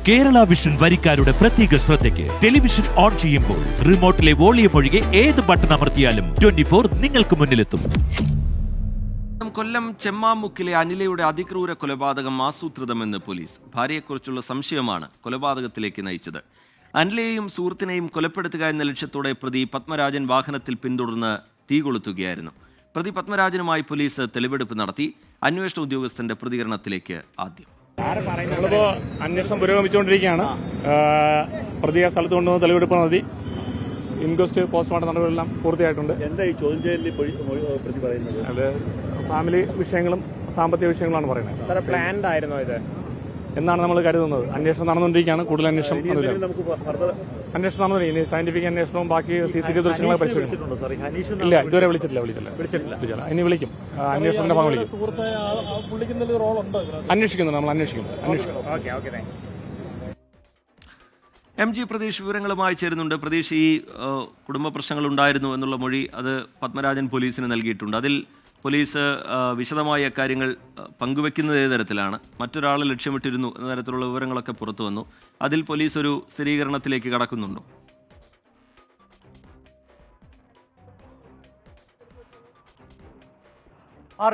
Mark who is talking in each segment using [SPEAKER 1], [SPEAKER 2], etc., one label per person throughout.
[SPEAKER 1] Kerala vision വരിക്കാരുടെ പ്രത്യേക ശ്രദ്ധയ്ക്ക് television on ചെയ്യുമ്പോൾ റിമോട്ടിലെ വോളിയം ഒഴികെ ഏത് ബട്ടൺ അമർത്തിയാലും 24 നിങ്ങൾക്ക് മുന്നിലെത്തും.
[SPEAKER 2] കൊല്ലം ചെമ്മാമുക്കിലെ അനിലയുടെ അതിക്രൂര കൊലപാതകം ആസൂത്രിതമെന്ന് പോലീസ്. ഭാര്യയെക്കുറിച്ചുള്ള സംശയമാണ് കൊലപാതകത്തിലേക്ക് നയിച്ചത്. അനിലയെയും സുഹൃത്തിനെയും കൊലപ്പെടുത്തുക എന്ന ലക്ഷ്യത്തോടെ പ്രതി പത്മരാജൻ വാഹനത്തിൽ പിന്തുടർന്ന് തീ കൊളുത്തുകയായിരുന്നു. പ്രതി പത്മരാജനുമായി പോലീസ് തെളിവെടുപ്പ് നടത്തി. അന്വേഷണ ഉദ്യോഗസ്ഥന്റെ പ്രതികരണത്തിലേക്ക് ആദ്യം.
[SPEAKER 3] നമ്മളിപ്പോൾ അന്വേഷണം പുരോഗമിച്ചുകൊണ്ടിരിക്കുകയാണ്. പ്രതിയെ സ്ഥലത്ത് കൊണ്ടുവന്ന് തെളിവെടുപ്പ് നടത്തി. ഇൻക്വസ്റ്റ് പോസ്റ്റ്മോർട്ടം നടപടികളെല്ലാം പൂർത്തിയായിട്ടുണ്ട്.
[SPEAKER 4] എന്താ ഈ ചോദ്യം ചെയ്യലിൽ പ്രതി പറയുന്നത്?
[SPEAKER 3] അത് ഫാമിലി വിഷയങ്ങളും സാമ്പത്തിക വിഷയങ്ങളാണ് പറയുന്നത്.
[SPEAKER 4] സാറേ, പ്ലാൻഡ് ആയിരുന്നോ ഇത്
[SPEAKER 3] എന്നാണ് നമ്മൾ കരുതുന്നത്. അന്വേഷണം നടന്നുകൊണ്ടിരിക്കുകയാണ്. കൂടുതൽ അന്വേഷണം നടന്നുകൊണ്ടിരിക്കും. ഇനി സയന്റിഫിക് അന്വേഷണവും ബാക്കി CCTV ദൃശ്യങ്ങളെ പരിശോധിക്കും. ഇല്ല, ഇതുവരെ വിളിച്ചിട്ടില്ല. ഇനി വിളിക്കും. അന്വേഷണത്തിന്റെ ഭാഗം വിളിക്കും. അന്വേഷിക്കുന്നു. നമ്മൾ അന്വേഷിക്കുന്നു.
[SPEAKER 2] MG പ്രതീഷ് വിവരങ്ങളുമായി ചേരുന്നുണ്ട്. പ്രതീഷ്, ഈ കുടുംബ പ്രശ്നങ്ങൾ ഉണ്ടായിരുന്നു എന്നുള്ള മൊഴി അത് പത്മരാജൻ പോലീസിന് നൽകിയിട്ടുണ്ട്. അതിൽ പോലീസ് വിശദമായ കാര്യങ്ങൾ പങ്കുവെക്കുന്നത് ഏത് തരത്തിലാണ്? മറ്റൊരാളെ ലക്ഷ്യമിട്ടിരുന്നു എന്ന തരത്തിലുള്ള വിവരങ്ങളൊക്കെ പുറത്തു വന്നു. അതിൽ പോലീസ് ഒരു സ്ഥിരീകരണത്തിലേക്ക് കടക്കുന്നുണ്ടോ?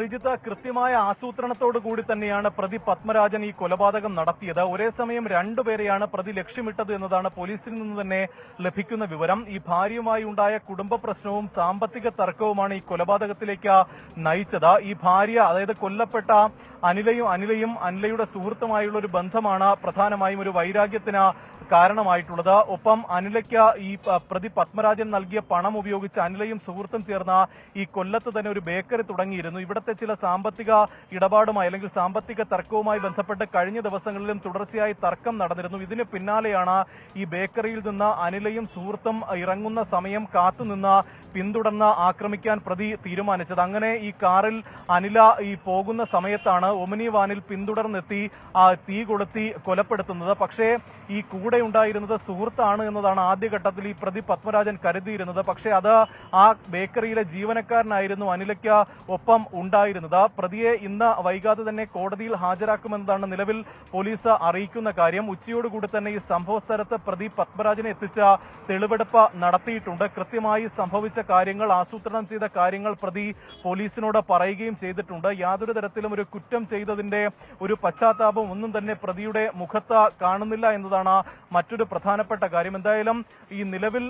[SPEAKER 5] റിജിത്ത്, കൃത്യമായ ആസൂത്രണത്തോടു കൂടി തന്നെയാണ് പ്രതി പത്മരാജൻ ഈ കൊലപാതകം നടത്തിയത്. ഒരേ സമയം രണ്ടുപേരെയാണ് പ്രതി ലക്ഷ്യമിട്ടത് എന്നതാണ് പോലീസിൽ നിന്ന് തന്നെ ലഭിക്കുന്ന വിവരം. ഈ ഭാര്യയുമായി ഉണ്ടായ കുടുംബ പ്രശ്നവും സാമ്പത്തിക തർക്കവുമാണ് ഈ കൊലപാതകത്തിലേക്ക് നയിച്ചത്. ഈ ഭാര്യ, അതായത് കൊല്ലപ്പെട്ട അനിലയും അനിലയുടെ സുഹൃത്തുമായുള്ള ഒരു ബന്ധമാണ് പ്രധാനമായും ഒരു വൈരാഗ്യത്തിന് കാരണമായിട്ടുള്ളത്. ഒപ്പം അനിലയ്ക്ക് ഈ പ്രതി പത്മരാജൻ നൽകിയ പണം ഉപയോഗിച്ച് അനിലയും സുഹൃത്തും ചേർന്ന ഈ കൊല്ലത്ത് തന്നെ ഒരു ബേക്കറി തുടങ്ങിയിരുന്നു. ഇവിടുത്തെ ചില സാമ്പത്തിക ഇടപാടുമായി അല്ലെങ്കിൽ സാമ്പത്തിക തർക്കവുമായി ബന്ധപ്പെട്ട് കഴിഞ്ഞ ദിവസങ്ങളിലും തുടർച്ചയായി തർക്കം നടന്നിരുന്നു. ഇതിന് പിന്നാലെയാണ് ഈ ബേക്കറിയിൽ നിന്ന് അനിലയും സുഹൃത്തും ഇറങ്ങുന്ന സമയം കാത്തുനിന്ന് പിന്തുടർന്ന് ആക്രമിക്കാൻ പ്രതി തീരുമാനിച്ചത്. അങ്ങനെ ഈ കാറിൽ അനില ഈ പോകുന്ന സമയത്താണ് ഒമിനി വാനിൽ പിന്തുടർന്നെത്തി തീ കൊളുത്തി കൊലപ്പെടുത്തുന്നത്. പക്ഷേ ഈ കൂടെ ഉണ്ടായിരുന്നത് സുഹൃത്താണ് എന്നതാണ് ആദ്യഘട്ടത്തിൽ ഈ പ്രതി പത്മരാജൻ കരുതിയിരുന്നത്. പക്ഷേ അത് ആ ബേക്കറിയിലെ ജീവനക്കാരനായിരുന്നു അനിലയ്ക്ക് ഒപ്പം ഉണ്ടായിരുന്നത്. പ്രതിയെ ഇന്ന് വൈകാതെ തന്നെ കോടതിയിൽ ഹാജരാക്കുമെന്നതാണ് നിലവിൽ പോലീസ് അറിയിക്കുന്ന കാര്യം. ഉച്ചയോടുകൂടി തന്നെ ഈ സംഭവ സ്ഥലത്ത് പ്രതി പത്മരാജനെ എത്തിച്ച തെളിവെടുപ്പ് നടത്തിയിട്ടുണ്ട്. കൃത്യമായി സംഭവിച്ച കാര്യങ്ങൾ, ആസൂത്രണം ചെയ്ത കാര്യങ്ങൾ പ്രതി പോലീസിനോട് പറയുകയും ചെയ്തിട്ടുണ്ട്. യാതൊരു തരത്തിലും ഒരു കുറ്റം ചെയ്തതിന്റെ ഒരു പശ്ചാത്താപം ഒന്നും തന്നെ പ്രതിയുടെ മുഖത്ത് കാണുന്നില്ല എന്നതാണ് മറ്റൊരു പ്രധാനപ്പെട്ട കാര്യം. എന്തായാലും ഈ നിലവിൽ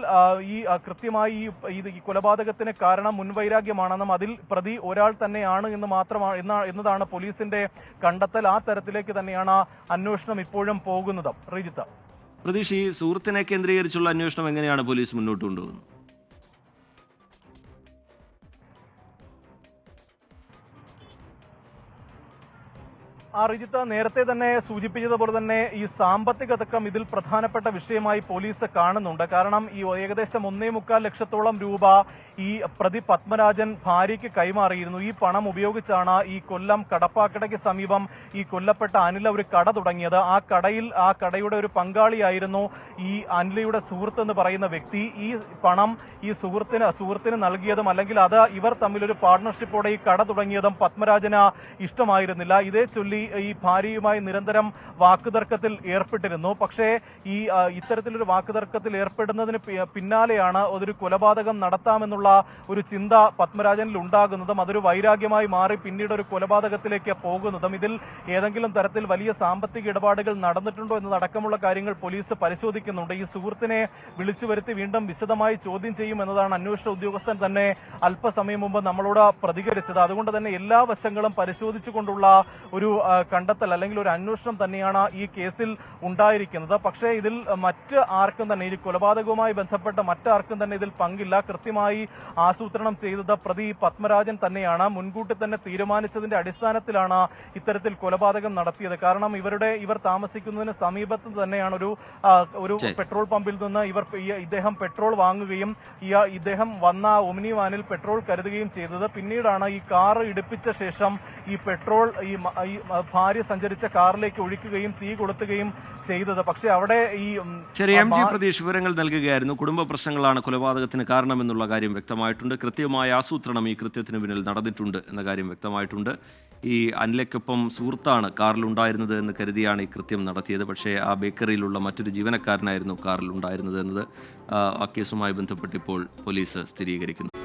[SPEAKER 5] ഈ കൃത്യമായി ഈ കൊലപാതകത്തിന് കാരണം മുൻവൈരാഗ്യമാണെന്നും അതിൽ പ്രതി ഒരാൾ തന്നെയാണ് എന്നതാണ് പോലീസിന്റെ കണ്ടെത്തൽ. ആ തരത്തിലേക്ക് തന്നെയാണ് അന്വേഷണം ഇപ്പോഴും പോകുന്നത്. റിജിത്ത്,
[SPEAKER 2] പ്രതീഷ്, ഈ സുഹൃത്തിനെ കേന്ദ്രീകരിച്ചുള്ള അന്വേഷണം എങ്ങനെയാണ് പോലീസ് മുന്നോട്ട് കൊണ്ടുപോകുന്നത്?
[SPEAKER 5] റിജിത്ത്, നേരത്തെ തന്നെ സൂചിപ്പിച്ചതുപോലെ തന്നെ ഈ സാമ്പത്തിക തർക്കം ഇതിൽ പ്രധാനപ്പെട്ട വിഷയമായി പോലീസ് കാണുന്നുണ്ട്. കാരണം ഈ ഏകദേശം 1.25 ലക്ഷത്തോളം രൂപ ഈ പ്രതി പത്മരാജൻ ഭാര്യയ്ക്ക് കൈമാറിയിരുന്നു. ഈ പണം ഉപയോഗിച്ചാണ് ഈ കൊല്ലം കടപ്പാക്കടയ്ക്ക് സമീപം ഈ കൊല്ലപ്പെട്ട അനില ഒരു കട തുടങ്ങിയത്. ആ കടയുടെ ഒരു പങ്കാളിയായിരുന്നു ഈ അനിലയുടെ സുഹൃത്ത് എന്ന് പറയുന്ന വ്യക്തി. ഈ പണം ഈ സുഹൃത്തിന് നൽകിയതും അല്ലെങ്കിൽ അത് ഇവർ തമ്മിലൊരു പാർട്ണർഷിപ്പോടെ ഈ കട തുടങ്ങിയതും പത്മരാജന് ഇഷ്ടമായിരുന്നില്ല. ഇതേ ചൊല്ലി ഈ ഭാര്യയുമായി നിരന്തരം വാക്കുതർക്കത്തിൽ ഏർപ്പെട്ടിരുന്നു. പക്ഷേ ഈ ഇത്തരത്തിലൊരു വാക്കുതർക്കത്തിൽ ഏർപ്പെടുന്നതിന് പിന്നാലെയാണ് അതൊരു കൊലപാതകം നടത്താമെന്നുള്ള ഒരു ചിന്ത പത്മരാജനിൽ ഉണ്ടാകുന്നതും അതൊരു വൈരാഗ്യമായി മാറി പിന്നീട് ഒരു കൊലപാതകത്തിലേക്ക് പോകുന്നതും. ഇതിൽ ഏതെങ്കിലും തരത്തിൽ വലിയ സാമ്പത്തിക ഇടപാടുകൾ നടന്നിട്ടുണ്ടോ എന്നതടക്കമുള്ള കാര്യങ്ങൾ പോലീസ് പരിശോധിക്കുന്നുണ്ട്. ഈ സുഹൃത്തിനെ വിളിച്ചു വരുത്തി വീണ്ടും വിശദമായി ചോദ്യം ചെയ്യുമെന്നതാണ് അന്വേഷണ ഉദ്യോഗസ്ഥൻ തന്നെ അല്പസമയം മുമ്പ് നമ്മളോട് പ്രതികരിച്ചത്. അതുകൊണ്ട് തന്നെ എല്ലാ വശങ്ങളും പരിശോധിച്ചുകൊണ്ടുള്ള ഒരു കണ്ടെത്തൽ അല്ലെങ്കിൽ ഒരു അന്വേഷണം തന്നെയാണ് ഈ കേസിൽ ഉണ്ടായിരിക്കുന്നത്. പക്ഷേ ഇതിൽ മറ്റ് ആർക്കും തന്നെ ഈ കൊലപാതകവുമായി ബന്ധപ്പെട്ട മറ്റാർക്കും തന്നെ ഇതിൽ പങ്കില്ല. കൃത്യമായി ആസൂത്രണം ചെയ്തത് പ്രതി പത്മരാജൻ തന്നെയാണ്. മുൻകൂട്ടി തന്നെ തീരുമാനിച്ചതിന്റെ അടിസ്ഥാനത്തിലാണ് ഇത്തരത്തിൽ കൊലപാതകം നടത്തിയത്. കാരണം ഇവർ താമസിക്കുന്നതിന് സമീപത്ത് തന്നെയാണ് ഒരു പെട്രോൾ പമ്പിൽ നിന്ന് ഇദ്ദേഹം പെട്രോൾ വാങ്ങുകയും ഇദ്ദേഹം വന്ന ഒമിനി വാനിൽ പെട്രോൾ കരുതുകയും ചെയ്തത്. പിന്നീടാണ് ഈ കാർ ഇടിപ്പിച്ച ശേഷം ഈ പെട്രോൾ ഭാര്യ സഞ്ചരിച്ച കാറിലേക്ക് ഒഴിക്കുകയും തീ കൊളുത്തുകയും ചെയ്തത്. പക്ഷേ അവിടെ ഈ
[SPEAKER 2] ശരി, എം ജി പ്രതീഷ് വിവരങ്ങൾ നൽകുകയായിരുന്നു. കുടുംബ പ്രശ്നങ്ങളാണ് കൊലപാതകത്തിന് കാരണമെന്നുള്ള കാര്യം വ്യക്തമായിട്ടുണ്ട്. കൃത്യമായ ആസൂത്രണം ഈ കൃത്യത്തിന് പിന്നിൽ നടന്നിട്ടുണ്ട് എന്ന കാര്യം വ്യക്തമായിട്ടുണ്ട്. ഈ അനിലയ്ക്കൊപ്പം സുഹൃത്താണ് കാറിലുണ്ടായിരുന്നത് എന്ന് കരുതിയാണ് ഈ കൃത്യം നടത്തിയത്. പക്ഷേ ആ ബേക്കറിയിലുള്ള മറ്റൊരു ജീവനക്കാരനായിരുന്നു കാറിലുണ്ടായിരുന്നത് എന്നത് ആ കേസുമായി ബന്ധപ്പെട്ട് ഇപ്പോൾ പോലീസ് സ്ഥിരീകരിക്കുന്നു.